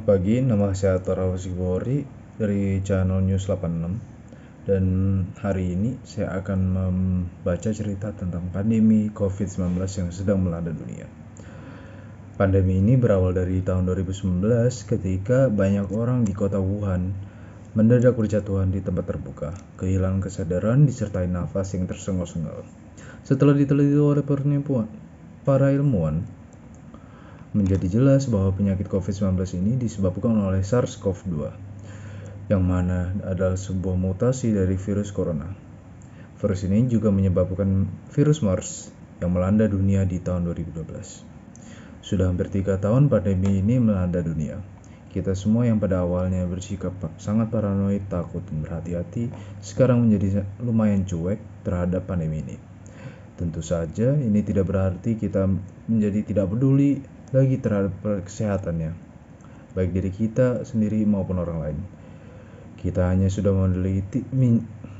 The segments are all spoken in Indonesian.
Selamat pagi, nama saya Tora Wasikbori dari channel News 86. Dan hari ini saya akan membaca cerita tentang pandemi COVID-19 yang sedang melanda dunia. Pandemi ini berawal dari tahun 2019 ketika banyak orang di kota Wuhan mendadak berjatuhan di tempat terbuka, kehilangan kesadaran disertai nafas yang tersengal-sengal. Setelah diteliti oleh para ilmuwan, menjadi jelas bahwa penyakit COVID-19 ini disebabkan oleh SARS-CoV-2, yang mana adalah sebuah mutasi dari virus corona. Virus ini juga menyebabkan virus MERS yang melanda dunia di tahun 2012. Sudah hampir 3 tahun pandemi ini melanda dunia. Kita semua yang pada awalnya bersikap sangat paranoid, takut, dan berhati-hati, sekarang menjadi lumayan cuek terhadap pandemi ini. Tentu saja ini tidak berarti kita menjadi tidak peduli lagi terhadap kesehatannya, baik diri kita sendiri maupun orang lain. Kita hanya sudah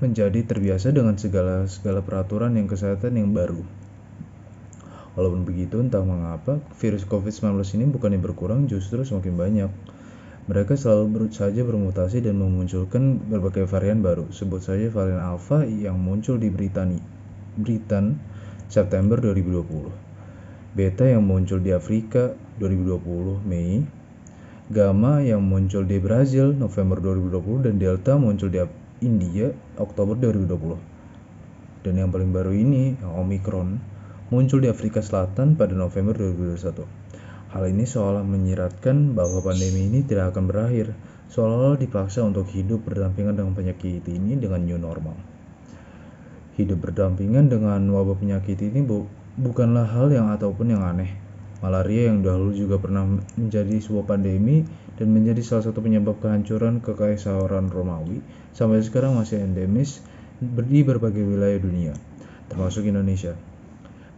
menjadi terbiasa dengan segala peraturan yang kesehatan yang baru. Walaupun begitu, entah mengapa virus COVID-19 ini bukannya berkurang, justru semakin banyak. Mereka selalu saja bermutasi dan memunculkan berbagai varian baru. Sebut saja varian Alpha yang muncul di Britain September 2020. Beta yang muncul di Afrika 2020 Mei, Gamma yang muncul di Brazil November 2020, dan Delta muncul di India Oktober 2020. Dan yang paling baru ini, yang Omicron, muncul di Afrika Selatan pada November 2021. Hal ini seolah menyiratkan bahwa pandemi ini tidak akan berakhir, seolah-olah dipaksa untuk hidup berdampingan dengan penyakit ini dengan new normal. Hidup berdampingan dengan wabah penyakit ini bukanlah hal yang aneh. Malaria yang dahulu juga pernah menjadi sebuah pandemi dan menjadi salah satu penyebab kehancuran kekaisaran Romawi, sampai sekarang masih endemis di berbagai wilayah dunia, termasuk Indonesia.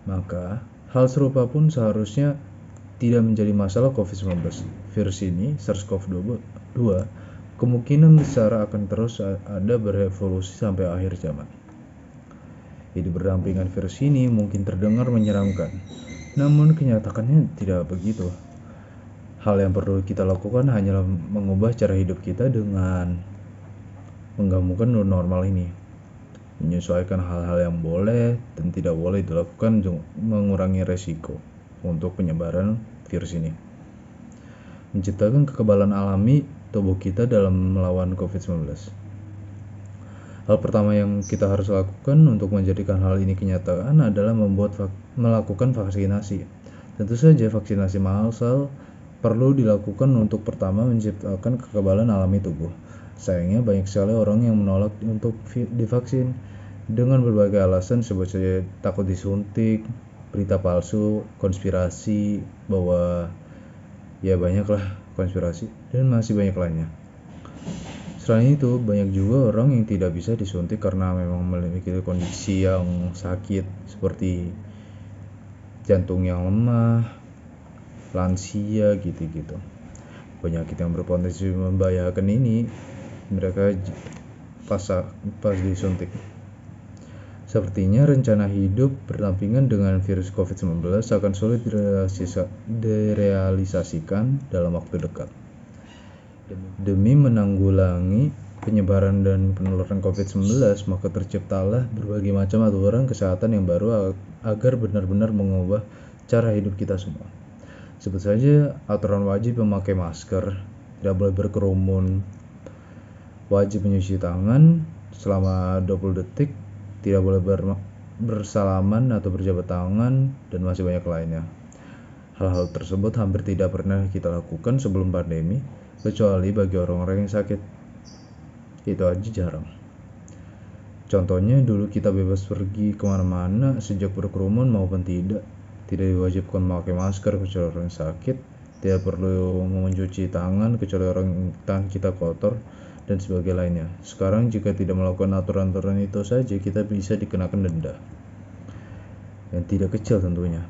Maka, hal serupa pun seharusnya tidak menjadi masalah COVID-19. Virus ini, SARS-CoV-2, kemungkinan besar akan terus ada berevolusi sampai akhir zaman. Hidup berdampingan virus ini mungkin terdengar menyeramkan, namun kenyataannya tidak begitu. Hal yang perlu kita lakukan hanyalah mengubah cara hidup kita dengan menggabungkan new normal ini, menyesuaikan hal-hal yang boleh dan tidak boleh dilakukan untuk mengurangi resiko untuk penyebaran virus ini, menciptakan kekebalan alami tubuh kita dalam melawan COVID-19. Hal pertama yang kita harus lakukan untuk menjadikan hal ini kenyataan adalah melakukan vaksinasi. Tentu saja vaksinasi massal perlu dilakukan untuk pertama menciptakan kekebalan alami tubuh. Sayangnya banyak sekali orang yang menolak untuk divaksin dengan berbagai alasan, sebut saja takut disuntik, berita palsu, konspirasi, bahwa ya banyaklah konspirasi, dan masih banyak lainnya. Selain itu, banyak juga orang yang tidak bisa disuntik karena memang memiliki kondisi yang sakit seperti jantung yang lemah, lansia gitu-gitu. Penyakit yang berpotensi membahayakan ini mereka pas disuntik. Sepertinya rencana hidup berdampingan dengan virus COVID-19 akan sulit direalisasikan dalam waktu dekat. Demi menanggulangi penyebaran dan penularan COVID-19, maka terciptalah berbagai macam aturan kesehatan yang baru agar benar-benar mengubah cara hidup kita semua. Sebut saja aturan wajib memakai masker, tidak boleh berkerumun, wajib mencuci tangan selama 20 detik, tidak boleh bersalaman atau berjabat tangan, dan masih banyak lainnya. Hal-hal tersebut hampir tidak pernah kita lakukan sebelum pandemi, kecuali bagi orang-orang yang sakit. Itu aja jarang. Contohnya, dulu kita bebas pergi kemana-mana sejak berkerumun maupun tidak diwajibkan memakai masker kecuali orang sakit, tidak perlu mencuci tangan kecuali orang tangan kita kotor, dan sebagainya lainnya. Sekarang jika tidak melakukan aturan-aturan itu saja, kita bisa dikenakan denda yang tidak kecil tentunya.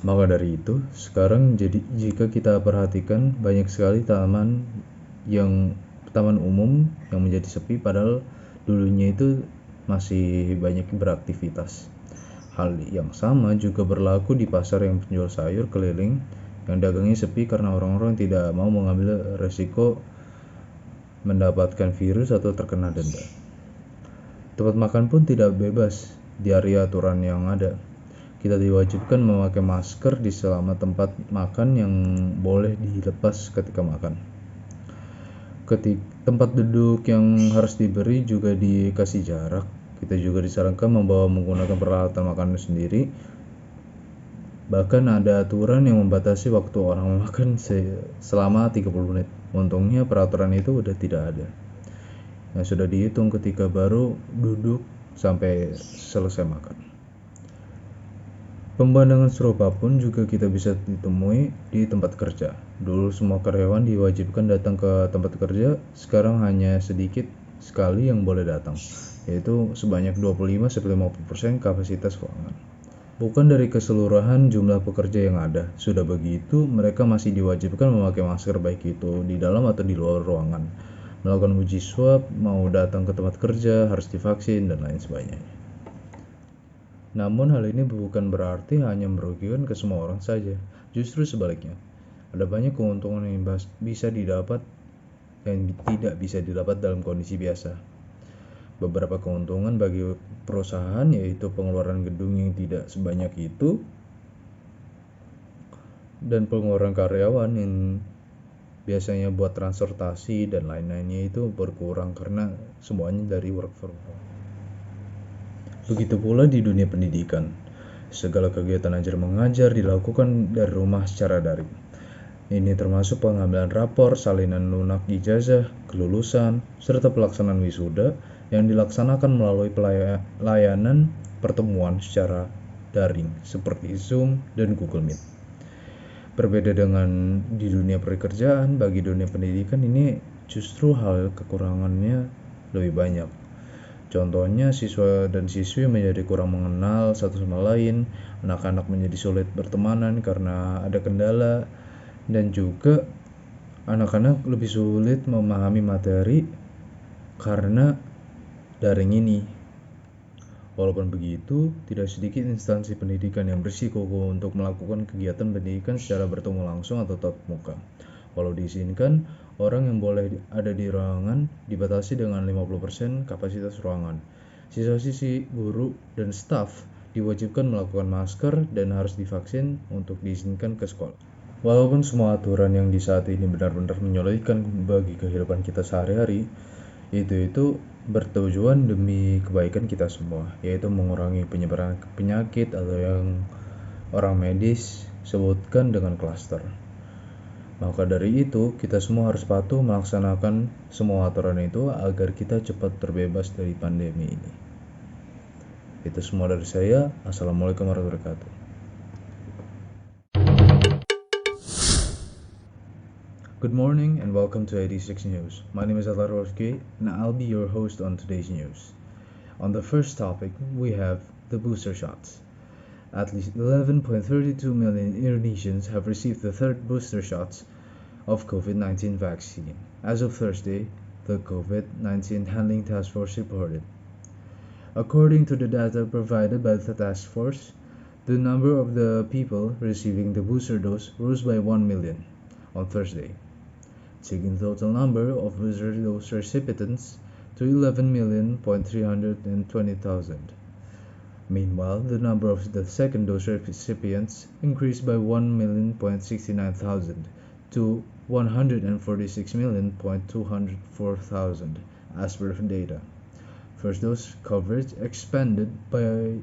Maka dari itu, sekarang jika kita perhatikan, banyak sekali taman umum yang menjadi sepi, padahal dulunya itu masih banyak beraktivitas. Hal yang sama juga berlaku di pasar yang menjual sayur keliling yang dagangnya sepi karena orang-orang tidak mau mengambil resiko mendapatkan virus atau terkena denda. Tempat makan pun tidak bebas dari aturan yang ada. Kita diwajibkan memakai masker di selama tempat makan yang boleh dilepas ketika makan. Tempat duduk yang harus diberi juga dikasih jarak. Kita juga disarankan menggunakan peralatan makanan sendiri. Bahkan ada aturan yang membatasi waktu orang makan selama 30 menit. Untungnya peraturan itu udah tidak ada. Yang sudah dihitung ketika baru duduk sampai selesai makan. Pemandangan serupa pun juga kita bisa ditemui di tempat kerja. Dulu semua karyawan diwajibkan datang ke tempat kerja, sekarang hanya sedikit sekali yang boleh datang, yaitu sebanyak 25-50% kapasitas ruangan. Bukan dari keseluruhan jumlah pekerja yang ada. Sudah begitu, mereka masih diwajibkan memakai masker baik itu di dalam atau di luar ruangan. Melakukan uji swab, mau datang ke tempat kerja, harus divaksin, dan lain sebagainya. Namun hal ini bukan berarti hanya merugikan ke semua orang saja. Justru sebaliknya, ada banyak keuntungan yang bisa didapat dan tidak bisa didapat dalam kondisi biasa. Beberapa keuntungan bagi perusahaan yaitu pengeluaran gedung yang tidak sebanyak itu dan pengeluaran karyawan yang biasanya buat transportasi dan lain-lainnya itu berkurang karena semuanya dari work from home. Begitu pula di dunia pendidikan. Segala kegiatan ajar mengajar dilakukan dari rumah secara daring. Ini termasuk pengambilan rapor, salinan lunak ijazah, kelulusan, serta pelaksanaan wisuda yang dilaksanakan melalui layanan pertemuan secara daring seperti Zoom dan Google Meet. Berbeda dengan di dunia pekerjaan, bagi dunia pendidikan ini justru hal kekurangannya lebih banyak. Contohnya, siswa dan siswi menjadi kurang mengenal satu sama lain, anak-anak menjadi sulit bertemanan karena ada kendala, dan juga anak-anak lebih sulit memahami materi karena daring ini. Walaupun begitu, tidak sedikit instansi pendidikan yang bersikukuh untuk melakukan kegiatan pendidikan secara bertemu langsung atau tatap muka. Walau diizinkan, orang yang boleh ada di ruangan dibatasi dengan 50% kapasitas ruangan. Siswa-siswi, guru, dan staf diwajibkan melakukan masker dan harus divaksin untuk diizinkan ke sekolah. Walaupun semua aturan yang di saat ini benar-benar menyulitkan bagi kehidupan kita sehari-hari, itu bertujuan demi kebaikan kita semua, yaitu mengurangi penyebaran penyakit atau yang orang medis sebutkan dengan klaster. Maka dari itu, kita semua harus patuh melaksanakan semua aturan itu agar kita cepat terbebas dari pandemi ini. Itu semua dari saya. Assalamualaikum warahmatullahi wabarakatuh. Good morning and welcome to 86 News. My name is Alar Roski and I'll be your host on today's news. On the first topic, we have the booster shots. At least 11.32 million Indonesians have received the third booster shots of COVID-19 vaccine. As of Thursday, the COVID-19 Handling Task Force reported. According to the data provided by the task force, the number of the people receiving the booster dose rose by 1 million on Thursday, taking the total number of booster dose recipients to 11,320,000. Meanwhile, the number of the second dose recipients increased by 1,069,000 to 146,204,000 as per data. First dose coverage expanded by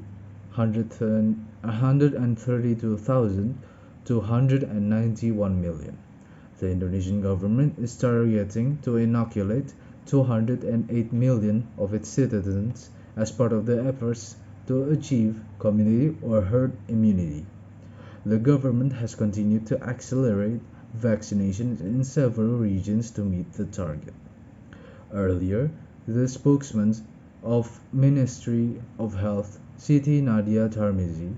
132,000 to 191 million. The Indonesian government is targeting to inoculate 208 million of its citizens as part of the efforts to achieve community or herd immunity. The government has continued to accelerate vaccinations in several regions to meet the target. Earlier, the spokesman of Ministry of Health, Siti Nadia Tarmizi,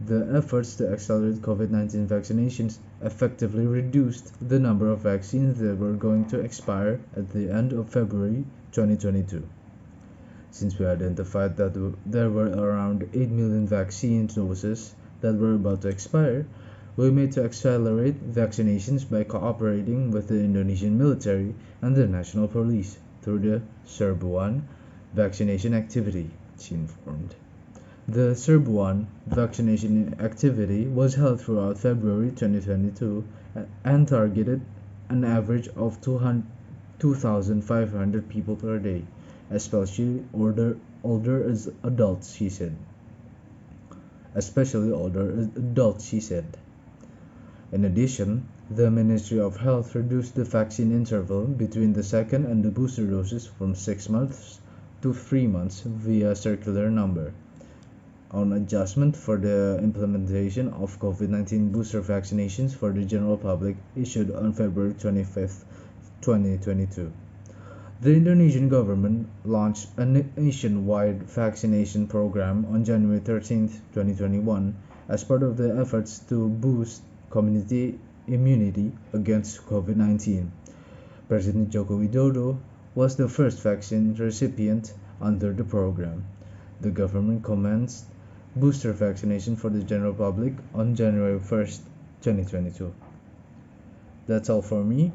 the efforts to accelerate COVID-19 vaccinations effectively reduced the number of vaccines that were going to expire at the end of February 2022. Since we identified that there were around 8 million vaccine doses that were about to expire, we made to accelerate vaccinations by cooperating with the Indonesian military and the national police through the Serbuan vaccination activity, she informed. The Serbuan vaccination activity was held throughout February 2022 and targeted an average of 2,500 people per day, especially older adults, she said. Especially older adults, she said. In addition, the Ministry of Health reduced the vaccine interval between the second and the booster doses from 6 months to 3 months via circular number on adjustment for the implementation of COVID-19 booster vaccinations for the general public issued on February 25, 2022. The Indonesian government launched a nationwide vaccination program on January 13, 2021 as part of the efforts to boost community immunity against COVID-19. President Joko Widodo was the first vaccine recipient under the program. The government commenced booster vaccination for the general public on January 1st, 2022. That's all for me.